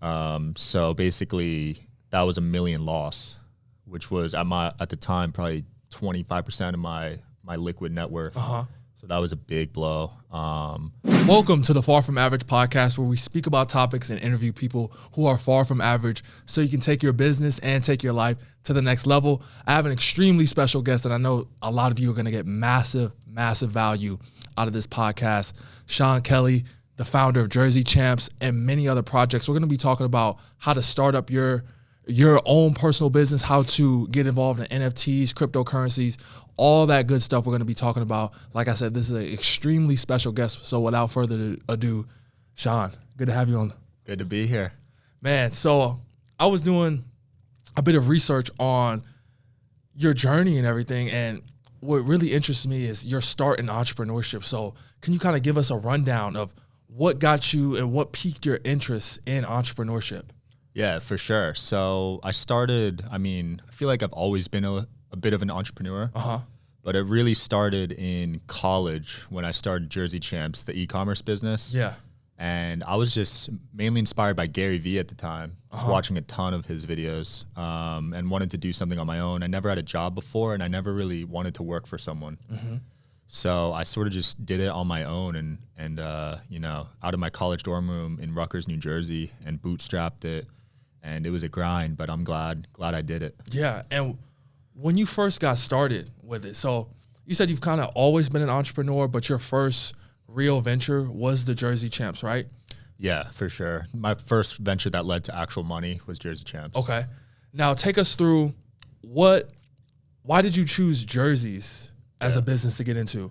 So basically that was $1 million loss, which was at the time probably 25% of my liquid net worth. So that was a big blow. Welcome to the Far From Average podcast, where we speak about topics and interview people who are far from average so you can take your business and take your life to the next level. I have an extremely special guest that I know a lot of you are going to get massive value out of this podcast. Sean Kelly, the founder of Jersey Champs and many other projects. We're going to be talking about how to start up your own personal business, how to get involved in NFTs, cryptocurrencies, all that good stuff we're going to be talking about. Like I said, this is an extremely special guest. So without further ado, Sean, good to have you on. Good to be here. Man, so I was doing a bit of research on your journey and everything, and what really interests me is your start in entrepreneurship. So can you kind of give us a rundown of what got you and what piqued your interest in entrepreneurship? Yeah, for sure. So I feel like I've always been a bit of an entrepreneur, but it really started in college when I started Jersey Champs, the e-commerce business. Yeah. And I was just mainly inspired by Gary Vee at the time. I was watching a ton of his videos and wanted to do something on my own. I never had a job before, and I never really wanted to work for someone. So I sort of just did it on my own and out of my college dorm room in Rutgers, New Jersey, and bootstrapped it. And it was a grind, but I'm glad I did it. Yeah, and when you first got started with it, so you said you've kind of always been an entrepreneur, but your first real venture was the Jersey Champs, right? Yeah, for sure. My first venture that led to actual money was Jersey Champs. Okay. Now take us through why did you choose jerseys as a business to get into?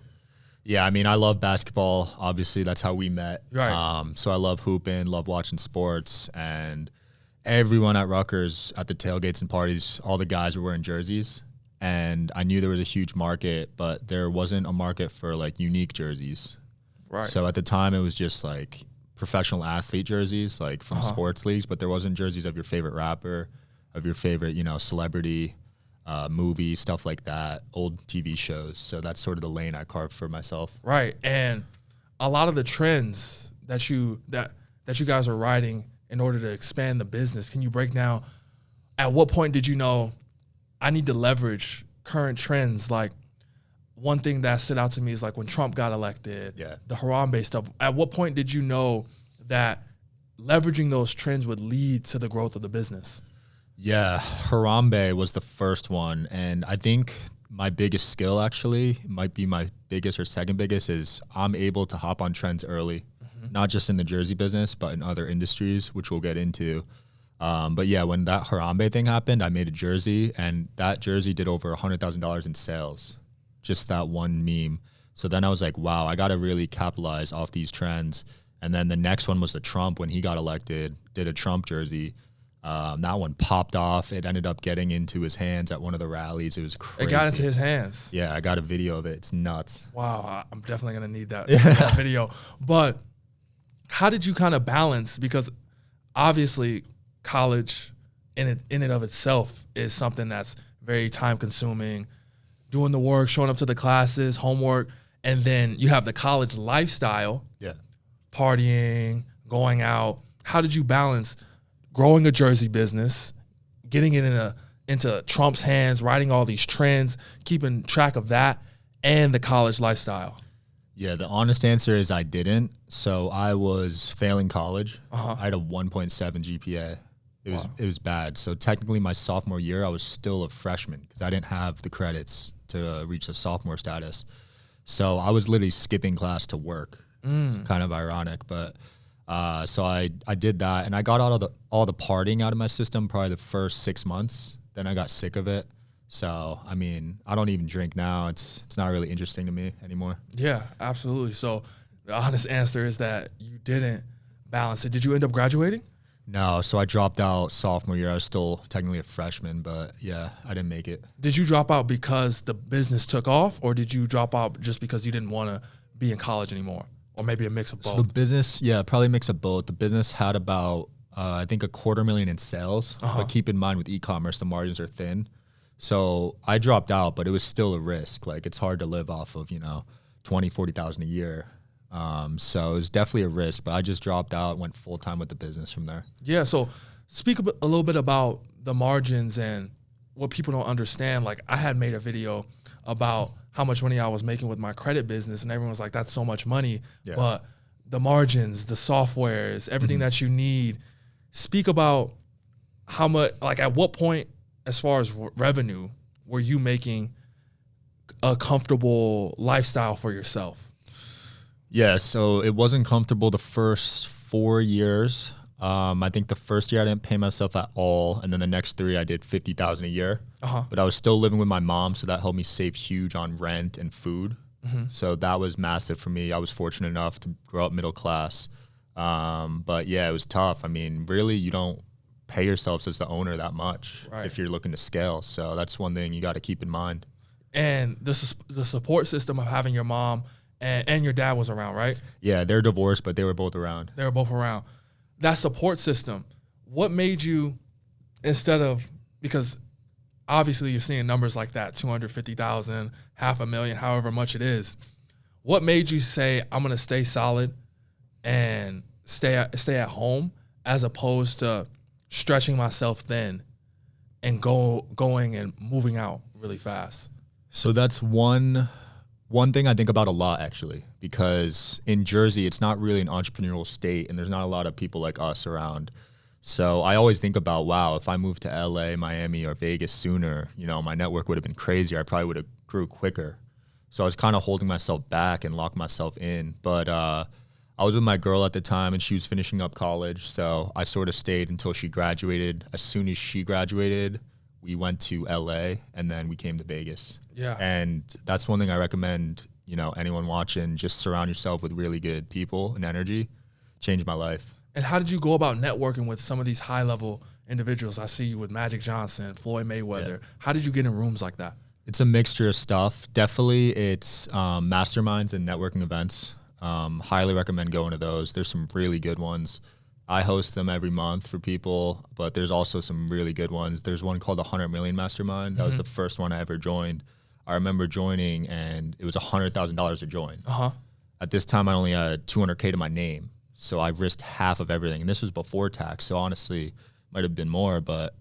Yeah, I love basketball. Obviously, that's how we met. Right. So I love hooping, love watching sports, and everyone at Rutgers at the tailgates and parties, all the guys were wearing jerseys. And I knew there was a huge market, but there wasn't a market for like unique jerseys. Right. So at the time, it was just like professional athlete jerseys, like from sports leagues, but there wasn't jerseys of your favorite rapper, of your favorite, celebrity, movie, stuff like that, old TV shows. So that's sort of the lane I carved for myself. Right. And a lot of the trends that you guys are riding in order to expand the business, can you break down at what point did you know I need to leverage current trends? Like one thing that stood out to me is like when Trump got elected, the Harambe stuff. At what point did you know that leveraging those trends would lead to the growth of the business? Yeah, Harambe was the first one. And I think my biggest skill actually might be my biggest or second biggest is I'm able to hop on trends early. Not just in the jersey business, but in other industries, which we'll get into. But yeah, when that Harambe thing happened, I made a jersey, and that jersey did over $100,000 in sales, just that one meme. So then I was like, wow, I got to really capitalize off these trends. And then the next one was the Trump when he got elected, did a Trump jersey. That one popped off. It ended up getting into his hands at one of the rallies. It was crazy. It got into his hands. Yeah, I got a video of it. It's nuts. Wow, I'm definitely going to need that video. But how did you kind of balance? Because obviously college in and of itself is something that's very time consuming, doing the work, showing up to the classes, homework, and then you have the college lifestyle, partying, going out. How did you balance growing a jersey business, getting it into Trump's hands, writing all these trends, keeping track of that, and the college lifestyle? Yeah, the honest answer is I didn't. So I was failing college. I had a 1.7 GPA. It was bad. So technically my sophomore year, I was still a freshman because I didn't have the credits to reach the sophomore status. So I was literally skipping class to work. Kind of ironic, but so I did that, and I got all the partying out of my system probably the first 6 months. Then I got sick of it. So, I don't even drink now. It's not really interesting to me anymore. Yeah, absolutely. So the honest answer is that you didn't balance it. Did you end up graduating? No, so I dropped out sophomore year. I was still technically a freshman, but yeah, I didn't make it. Did you drop out because the business took off, or did you drop out just because you didn't want to be in college anymore? Or maybe a mix of both? So the business, probably a mix of both. The business had about, I think, $250,000 in sales. But keep in mind with e-commerce, the margins are thin. So I dropped out, but it was still a risk. Like, it's hard to live off of, $20,000, $40,000 a year. So it was definitely a risk, but I just dropped out, went full time with the business from there. Yeah. So speak a little bit about the margins and what people don't understand. Like I had made a video about how much money I was making with my credit business, and everyone was like, that's so much money. Yeah. But the margins, the softwares, everything that you need. Speak about how much, like at what point as far as revenue were you making a comfortable lifestyle for yourself? Yeah, so it wasn't comfortable the first 4 years. I think the first year I didn't pay myself at all, and then the next 3 I did $50,000 a year. But I was still living with my mom, so that helped me save huge on rent and food. So that was massive for me. I was fortunate enough to grow up middle class. But yeah, it was tough. I mean, really, you don't pay yourselves as the owner that much if you're looking to scale. So that's one thing you got to keep in mind. And the support system of having your mom and your dad was around, right? Yeah, they're divorced, but they were both around. They were both around. That support system, what made you, instead of, because obviously you're seeing numbers like that, 250,000, $500,000, however much it is. What made you say, I'm going to stay solid and stay at home, as opposed to stretching myself thin and going and moving out really fast? So that's one thing I think about a lot, actually, because in Jersey, it's not really an entrepreneurial state, and there's not a lot of people like us around. So I always think about, wow, if I moved to LA, Miami, or Vegas sooner, you know, my network would have been crazier. I probably would have grew quicker. So I was kind of holding myself back and locked myself in. But I was with my girl at the time, and she was finishing up college. So I sort of stayed until she graduated. As soon as she graduated, we went to LA, and then we came to Vegas. Yeah. And that's one thing I recommend, you know, anyone watching, just surround yourself with really good people and energy. Changed my life. And how did you go about networking with some of these high-level individuals? I see you with Magic Johnson, Floyd Mayweather. Yeah. How did you get in rooms like that? It's a mixture of stuff. Definitely it's masterminds and networking events. Highly recommend going to those. There's some really good ones. I host them every month for people, but there's also some really good ones. There's one called the 100 Million Mastermind. That was the first one I ever joined. I remember joining, and it was $100,000 to join. At this time, I only had $200K to my name. So I risked half of everything. And this was before tax. So honestly, might have been more. But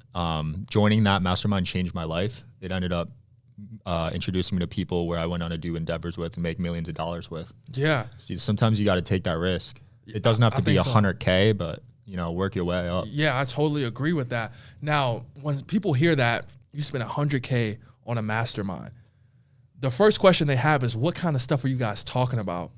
joining that mastermind changed my life. It ended up introducing me to people where I went on to do endeavors with and make millions of dollars with. Yeah. So sometimes you got to take that risk. It doesn't have to be 100K, but, you know, work your way up. Yeah, I totally agree with that. Now, when people hear that you spend 100K on a mastermind, the first question they have is, what kind of stuff are you guys talking about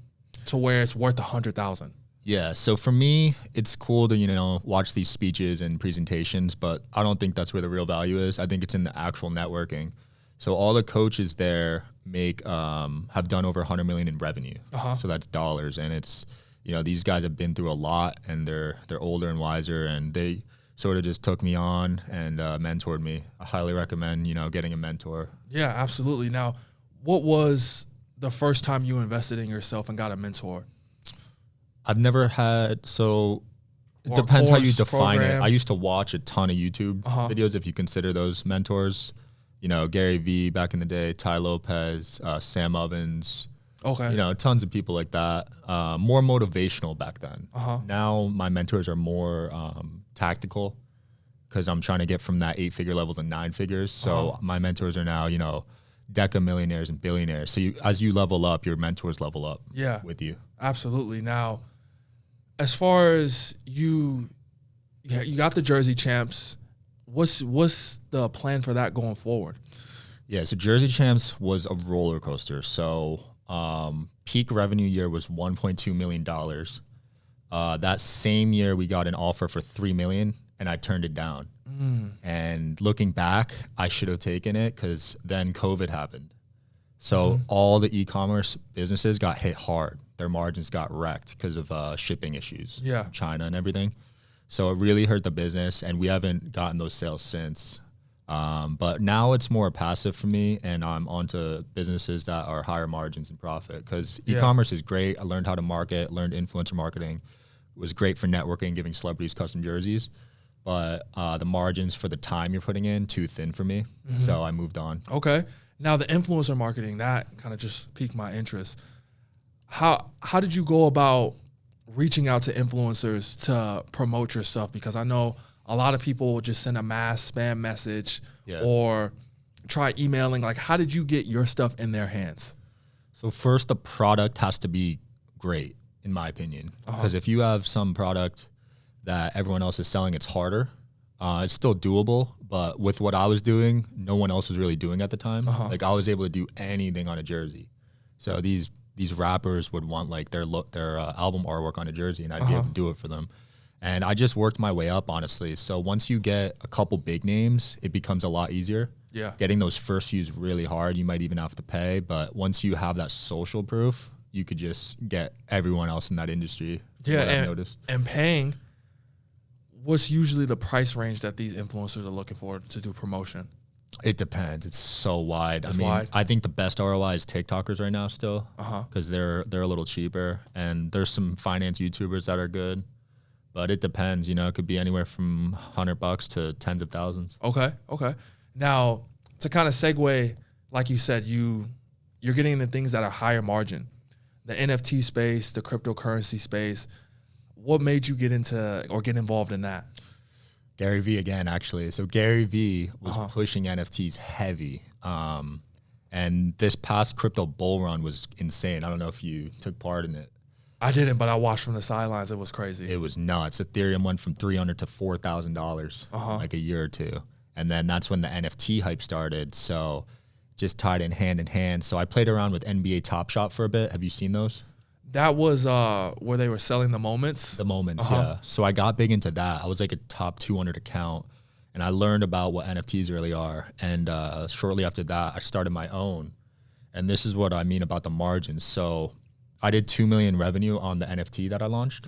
to where it's worth 100,000? Yeah, so for me, it's cool to, you know, watch these speeches and presentations, but I don't think that's where the real value is. I think it's in the actual networking. So all the coaches there have done over 100 million in revenue. So that's dollars, and it's, you know, these guys have been through a lot, and they're older and wiser, and they sort of just took me on and mentored me. I highly recommend, you know, getting a mentor. Yeah, absolutely. Now, what was the first time you invested in yourself and got a mentor? I've never had, so it Or depends how you course, define program. it. I used to watch a ton of YouTube videos, if you consider those mentors. You know, Gary Vee back in the day, Ty Lopez, Sam Ovens. Okay. You know, tons of people like that. More motivational back then. Now my mentors are more tactical, because I'm trying to get from that 8-figure level to 9 figures. So my mentors are now, you know, deca millionaires and billionaires. So as you level up, your mentors level up with you. Absolutely. Now, as far as you got the Jersey Champs, what's the plan for that going forward? Yeah, so Jersey Champs was a roller coaster. So peak revenue year was $1.2 million. That same year, we got an offer for $3 million, and I turned it down. And looking back, I should have taken it, because then COVID happened. So all the e-commerce businesses got hit hard. Their margins got wrecked because of shipping issues, China and everything. So it really hurt the business, and we haven't gotten those sales since. But now it's more passive for me, and I'm onto businesses that are higher margins and profit, because e-commerce is great. I learned how to market, learned influencer marketing. It was great for networking, giving celebrities custom jerseys. But the margins for the time you're putting in, too thin for me. So I moved on. Okay. Now, the influencer marketing, that kind of just piqued my interest. how did you go about reaching out to influencers to promote your stuff? Because I know a lot of people will just send a mass spam message or try emailing. Like, how did you get your stuff in their hands? So first, the product has to be great, in my opinion. Because if you have some product that everyone else is selling, it's harder. It's still doable, but with what I was doing, no one else was really doing at the time. Like, I was able to do anything on a jersey. So these rappers would want like their album artwork on a jersey, and I'd be able to do it for them. And I just worked my way up, honestly. So once you get a couple big names, it becomes a lot easier. Yeah. Getting those first few is really hard. You might even have to pay, but once you have that social proof, you could just get everyone else in that industry. Yeah, I've noticed. And paying, what's usually the price range that these influencers are looking for to do promotion? It depends. It's so wide. It's wide. I think the best ROI is TikTokers right now still, because they're a little cheaper, and there's some finance YouTubers that are good, but it depends. You know, it could be anywhere from $100 to tens of thousands. Okay. Now, to kind of segue, like you said, you're getting into things that are higher margin, the NFT space, the cryptocurrency space. What made you get into or get involved in that? Gary Vee again, actually. So Gary Vee was pushing NFTs heavy. And this past crypto bull run was insane. I don't know if you took part in it. I didn't, but I watched from the sidelines. It was crazy. It was nuts. Ethereum went from $300 to $4,000 like a year or two. And then that's when the NFT hype started. So just tied in hand. So I played around with NBA Top Shot for a bit. Have you seen those? That was where they were selling the moments? The moments, yeah. So I got big into that. I was like a top 200 account, and I learned about what NFTs really are. And shortly after that, I started my own. And this is what I mean about the margins. So I did $2 million revenue on the NFT that I launched.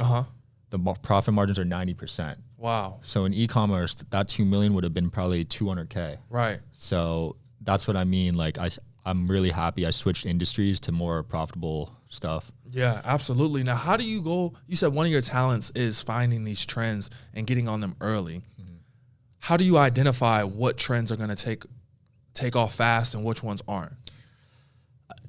The profit margins are 90%. Wow. So in e-commerce, that $2 million would have been probably $200K. Right. So that's what I mean. Like, I'm really happy I switched industries to more profitable stuff. Yeah, absolutely. Now, how do you go? You said one of your talents is finding these trends and getting on them early. How do you identify what trends are going to take off fast and which ones aren't?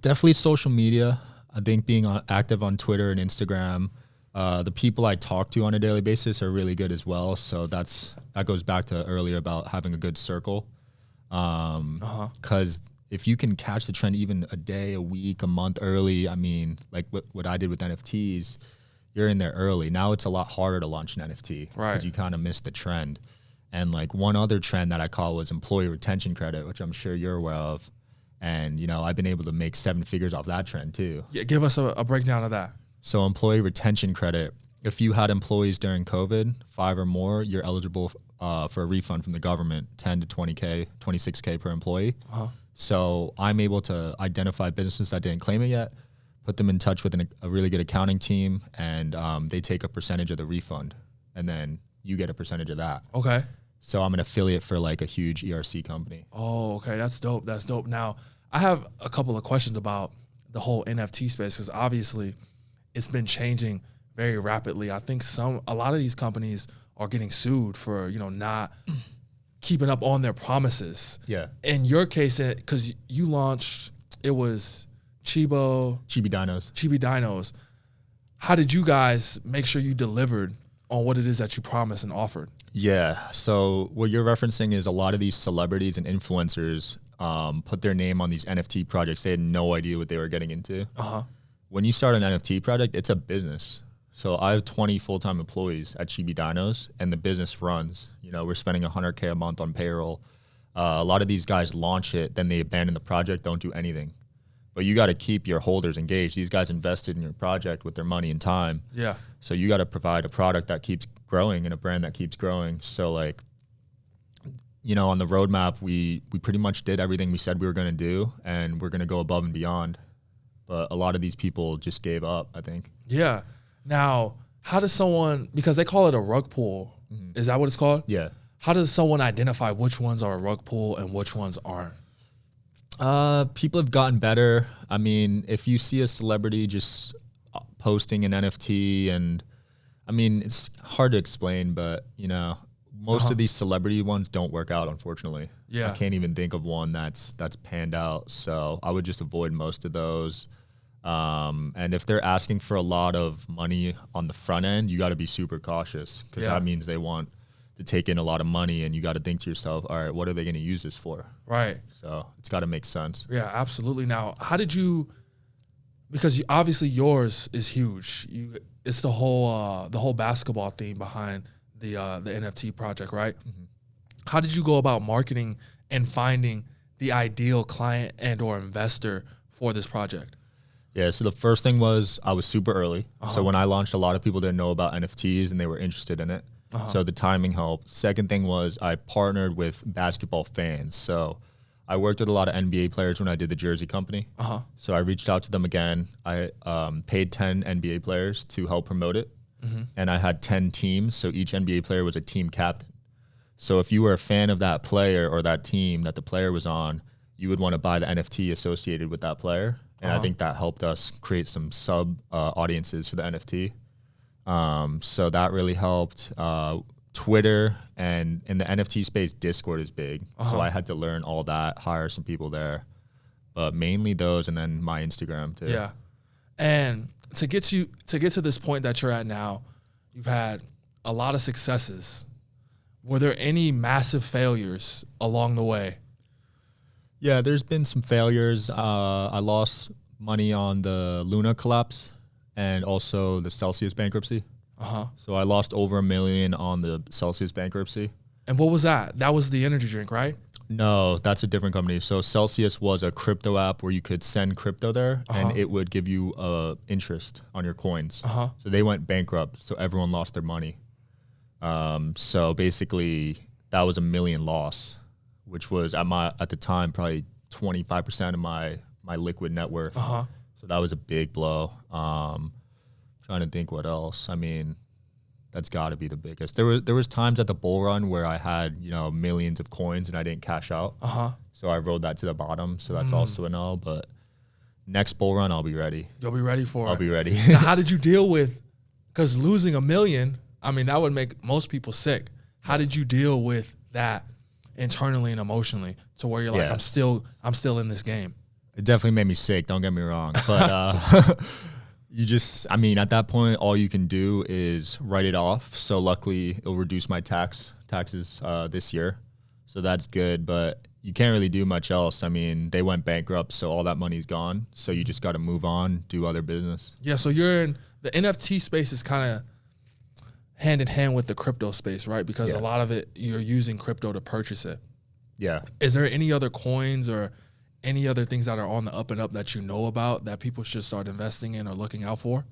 Definitely social media. I think being active on Twitter and Instagram. The people I talk to on a daily basis are really good as well. So that goes back to earlier about having a good circle. Because if you can catch the trend even a day, a week, a month early, I mean, like what I did with NFTs, you're in there early. Now it's a lot harder to launch an NFT because you kind of missed the trend. And like one other trend that I caught was employee retention credit, which I'm sure you're aware of. And, you know, I've been able to make 7 figures off that trend too. Yeah, give us a breakdown of that. So employee retention credit, if you had employees during COVID, 5 or more, you're eligible for a refund from the government, 10 to 20K, 26K per employee. So I'm able to identify businesses that didn't claim it yet, put them in touch with a really good accounting team, and they take a percentage of the refund, and then you get a percentage of that. Okay. So I'm an affiliate for like a huge ERC company. Oh, okay. That's dope. That's dope. Now, I have a couple of questions about the whole NFT space because obviously it's been changing very rapidly. I think a lot of these companies are getting sued for, you know, not keeping up on their promises. Yeah. In your case, because you launched, it was Chibi Dinos. How did you guys make sure you delivered on what it is that you promised and offered? Yeah. So what you're referencing is a lot of these celebrities and influencers put their name on these NFT projects. They had no idea what they were getting into. When you start an NFT project, it's a business. So I have 20 full-time employees at Chibi Dinos, and the business runs. You know, we're spending $100K a month on payroll. A lot of these guys launch it, then they abandon the project, don't do anything. But you got to keep your holders engaged. These guys invested in your project with their money and time. Yeah. So you got to provide a product that keeps growing and a brand that keeps growing. So like, you know, on the roadmap, we pretty much did everything we said we were going to do, and we're going to go above and beyond. But a lot of these people just gave up, I think. Yeah. Now, how does someone, because they call it a rug pull, is that what it's called? Yeah. How does someone identify which ones are a rug pull and which ones aren't? People have gotten better. I mean, if you see a celebrity just posting an NFT, and I mean, it's hard to explain, but you know, most of these celebrity ones don't work out, unfortunately. Yeah. I can't even think of one that's panned out. So I would just avoid most of those. And if they're asking for a lot of money on the front end, you got to be super cautious because that means they want to take in a lot of money, and you got to think to yourself, all right, what are they going to use this for? Right. So it's got to make sense. Yeah, absolutely. Now, how did you, because obviously yours is huge. It's the whole basketball theme behind the NFT project, right? Mm-hmm. How did you go about marketing and finding the ideal client and or investor for this project? Yeah, so the first thing was I was super early. So when I launched, a lot of people didn't know about NFTs and they were interested in it. So the timing helped. Second thing was I partnered with basketball fans. So I worked with a lot of NBA players when I did the jersey company. So I reached out to them again. I paid 10 NBA players to help promote it. And I had 10 teams. So each NBA player was a team captain. So if you were a fan of that player or that team that the player was on, you would want to buy the NFT associated with that player. And I think that helped us create some sub audiences for the NFT. So that really helped. Twitter and in the NFT space, Discord is big. So I had to learn all that, hire some people there. But mainly those, and then my Instagram too. Yeah. And to get to this point that you're at now, you've had a lot of successes. Were there any massive failures along the way? Yeah, there's been some failures. I lost money on the Luna collapse and also the Celsius bankruptcy. So I lost over $1 million on the Celsius bankruptcy. And what was that? That was the energy drink, right? No, that's a different company. So Celsius was a crypto app where you could send crypto there and it would give you interest on your coins. So they went bankrupt, so everyone lost their money. So basically that was $1 million loss, which was at the time probably 25% of my liquid net worth. So that was a big blow. Trying to think what else. I mean, that's got to be the biggest. There was times at the bull run where I had millions of coins and I didn't cash out. So I rode that to the bottom. So that's also an L. But next bull run, I'll be ready. You'll be ready for it. I'll be ready. Now, how did you deal with? Because losing $1 million, I mean, that would make most people sick. How did you deal with that internally and emotionally to where you're like, I'm still in this game? It definitely made me sick. Don't get me wrong, but. At that point, all you can do is write it off. So luckily, it'll reduce my taxes this year. So that's good, but you can't really do much else. I mean, they went bankrupt, so all that money's gone. So you just got to move on, do other business. Yeah, so you're in the NFT space is kind of hand in hand with the crypto space, right? Because a lot of it, you're using crypto to purchase it. Yeah. Is there any other coins or any other things that are on the up and up that you know about that people should start investing in or looking out for?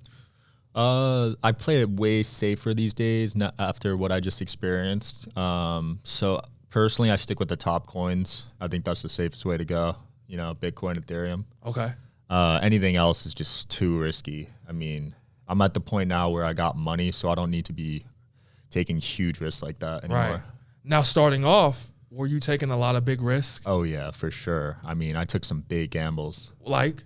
I play it way safer these days after what I just experienced. So personally, I stick with the top coins. I think that's the safest way to go. Bitcoin, Ethereum. Okay. Anything else is just too risky. I mean, I'm at the point now where I got money, so I don't need to be taking huge risks like that anymore. Right. Now, starting off, were you taking a lot of big risks? Oh, yeah, for sure. I mean, I took some big gambles. Like?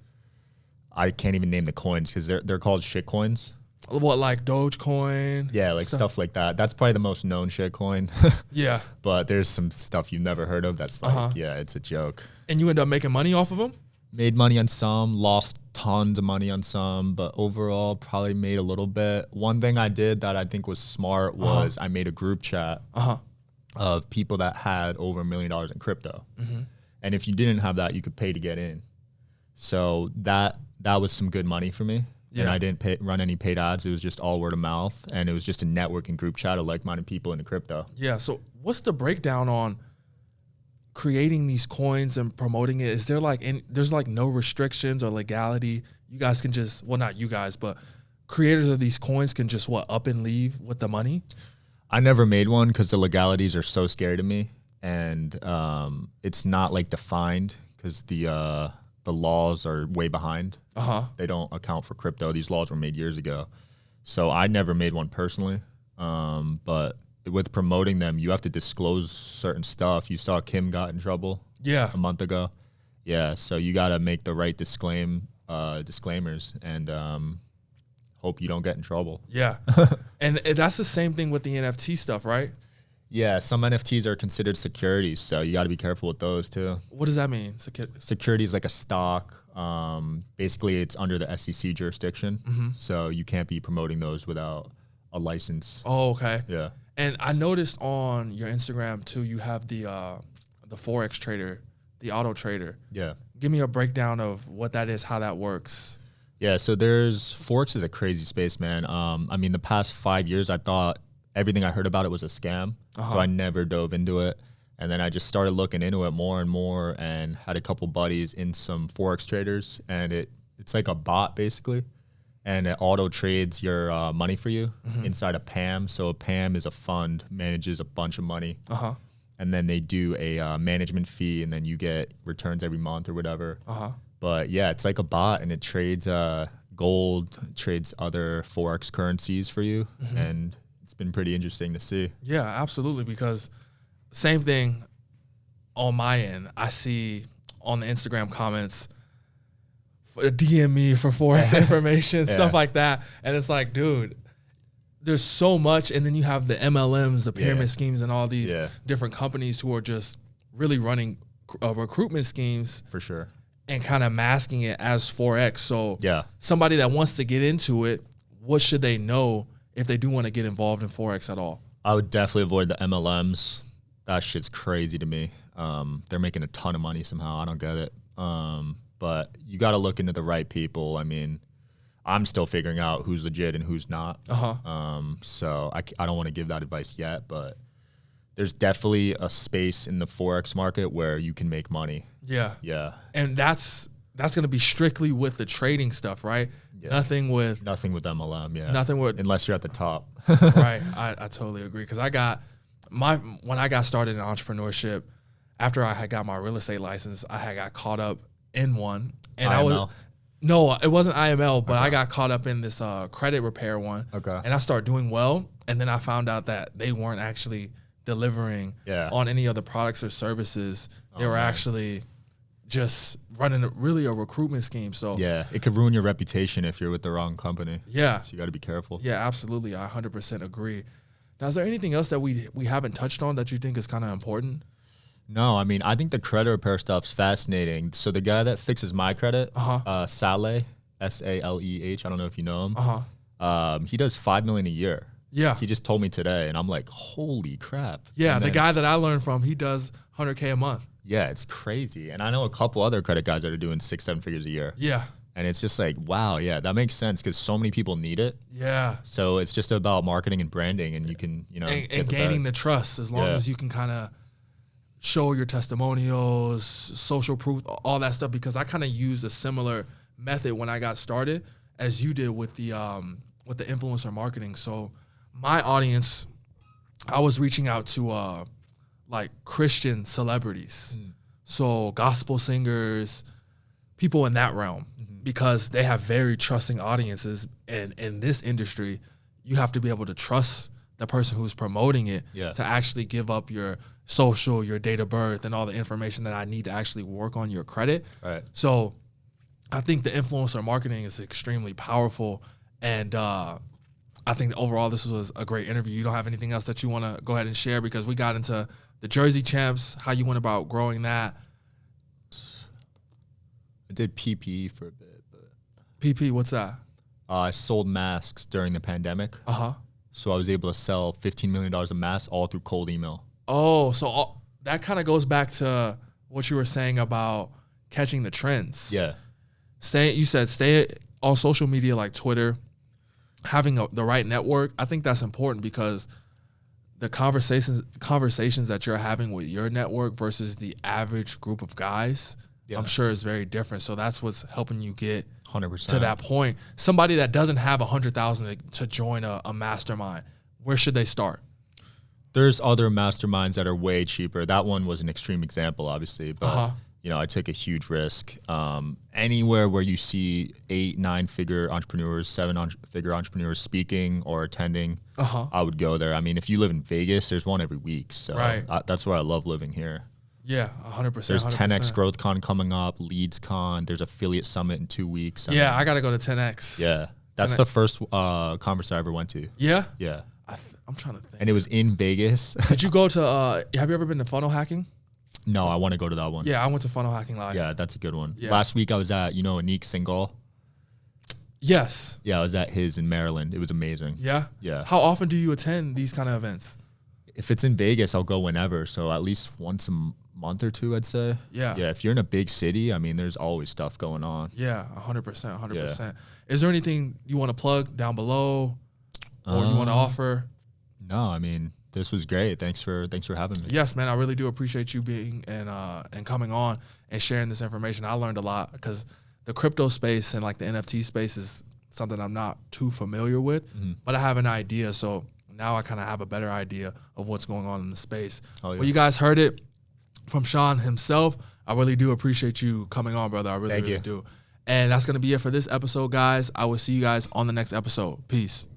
I can't even name the coins because they're called shit coins. What, like Dogecoin? Yeah, like stuff like that. That's probably the most known shit coin. Yeah. But there's some stuff you've never heard of that's like, it's a joke. And you end up making money off of them? Made money on some, lost tons of money on some, but overall probably made a little bit. One thing I did that I think was smart was I made a group chat of people that had over $1 million in crypto. And if you didn't have that, you could pay to get in. So that was some good money for me. And I didn't run any paid ads. It was just all word of mouth. And it was just a networking group chat of like-minded people into crypto. Yeah. So what's the breakdown on creating these coins and promoting it? Is there there's no restrictions or legality? You guys can just, well, not you guys, but creators of these coins can just up and leave with the money? I never made one because the legalities are so scary to me. And it's not defined because the laws are way behind. They don't account for crypto. These laws were made years ago. So I never made one personally. But with promoting them, you have to disclose certain stuff. You saw Kim got in trouble a month ago. Yeah, so you got to make the right disclaimers and hope you don't get in trouble. Yeah. And that's the same thing with the NFT stuff, right? Yeah, some NFTs are considered securities, so you got to be careful with those too. What does that mean? Security is like a stock. Basically, it's under the SEC jurisdiction, so you can't be promoting those without a license. Oh, okay. Yeah. And I noticed on your Instagram too, you have the Forex trader, the auto trader. Yeah. Give me a breakdown of what that is, how that works. Yeah, so Forex is a crazy space, man. I mean, the past 5 years, I thought everything I heard about it was a scam, so I never dove into it. And then I just started looking into it more and more, and had a couple buddies in some Forex traders, and it's like a bot basically, and it auto trades your money for you inside a PAM. So a PAM is a fund, manages a bunch of money, and then they do a management fee, and then you get returns every month or whatever. But yeah, it's like a bot, and it trades gold, trades other Forex currencies for you, and it's been pretty interesting to see. Yeah, absolutely. Because same thing on my end. I see on the Instagram comments, DM me for Forex information, stuff like that. And it's like, dude, there's so much. And then you have the MLMs, the pyramid schemes, and all these different companies who are just really running recruitment schemes. For sure. And kind of masking it as Forex. So somebody that wants to get into it, what should they know if they do want to get involved in Forex at all? I would definitely avoid the MLMs. That shit's crazy to me. They're making a ton of money somehow. I don't get it. But you got to look into the right people. I mean, I'm still figuring out who's legit and who's not. So I don't want to give that advice yet, but there's definitely a space in the Forex market where you can make money. Yeah. Yeah. And that's going to be strictly with the trading stuff, right? Yeah. Nothing with MLM. Yeah. Nothing with, unless you're at the top. Right. I totally agree. Cause when I got started in entrepreneurship, after I had got my real estate license, I had got caught up in one, and IML? No, it wasn't IML, but I got caught up in this credit repair one. And I started doing well. And then I found out that they weren't actually delivering on any other products or services. They were actually just running really a recruitment scheme. So yeah, it could ruin your reputation if you're with the wrong company. Yeah. So you got to be careful. Yeah, absolutely. I 100% agree. Now, is there anything else that we haven't touched on that you think is kind of important? No, I mean, I think the credit repair stuff's fascinating. So the guy that fixes my credit, Saleh, S-A-L-E-H, I don't know if you know him. He does $5 million a year. Yeah. He just told me today, and I'm like, holy crap. Yeah, the guy that I learned from, he does $100K a month. Yeah, it's crazy. And I know a couple other credit guys that are doing 6-7 figures a year. Yeah. And it's just like, wow, yeah, that makes sense because so many people need it. Yeah. So it's just about marketing and branding, and you can, and gaining the trust as long as you can kind of show your testimonials, social proof, all that stuff. Because I kind of used a similar method when I got started as you did with the influencer marketing. So my audience, I was reaching out to like Christian celebrities, so gospel singers, people in that realm, because they have very trusting audiences. And in this industry, you have to be able to trust the person who's promoting it to actually give up your social, your date of birth, and all the information that I need to actually work on your credit. Right. So I think the influencer marketing is extremely powerful. And I think overall this was a great interview. You don't have anything else that you want to go ahead and share, because we got into the Jersey Champs, how you went about growing that. I did PPE for a bit. But PP, what's that? I sold masks during the pandemic. So I was able to sell $15 million of masks all through cold email. Oh, so that kind of goes back to what you were saying about catching the trends. Yeah. You said stay on social media like Twitter, having the right network. I think that's important, because the conversations that you're having with your network versus the average group of guys, I'm sure is very different. So that's what's helping you get 100% to that point. Somebody that doesn't have 100,000 to join a mastermind, where should they start? There's other masterminds that are way cheaper. That one was an extreme example, obviously, but I took a huge risk. Anywhere where you see 8-9 figure entrepreneurs, 7-figure entrepreneurs speaking or attending, I would go there. I mean, if you live in Vegas, there's one every week. So that's why I love living here. Yeah, 100%. There's 10X Growth Con coming up, Leads Con. There's Affiliate Summit in 2 weeks. I got to go to 10X. Yeah. That's 10X. The first conference I ever went to. Yeah? Yeah. I'm trying to think. And it was in Vegas. Did you go to, have you ever been to funnel hacking? No, I want to go to that one. Yeah, I went to funnel hacking live. Yeah, that's a good one. Yeah. Last week I was at, Anik Singhal. Yes. Yeah, I was at his in Maryland. It was amazing. Yeah? Yeah. How often do you attend these kind of events? If it's in Vegas, I'll go whenever. So at least once a month or two, I'd say. Yeah. Yeah, if you're in a big city, I mean, there's always stuff going on. Yeah, 100%, 100%. Is there anything you want to plug down below or you want to offer? No, I mean, this was great. Thanks for having me. Yes, man, I really do appreciate you being and coming on and sharing this information. I learned a lot because the crypto space and like the NFT space is something I'm not too familiar with, but I have an idea. So now I kind of have a better idea of what's going on in the space. Oh, yeah. Well, you guys heard it from Sean himself. I really do appreciate you coming on, brother. I really do. And that's going to be it for this episode, guys. I will see you guys on the next episode. Peace.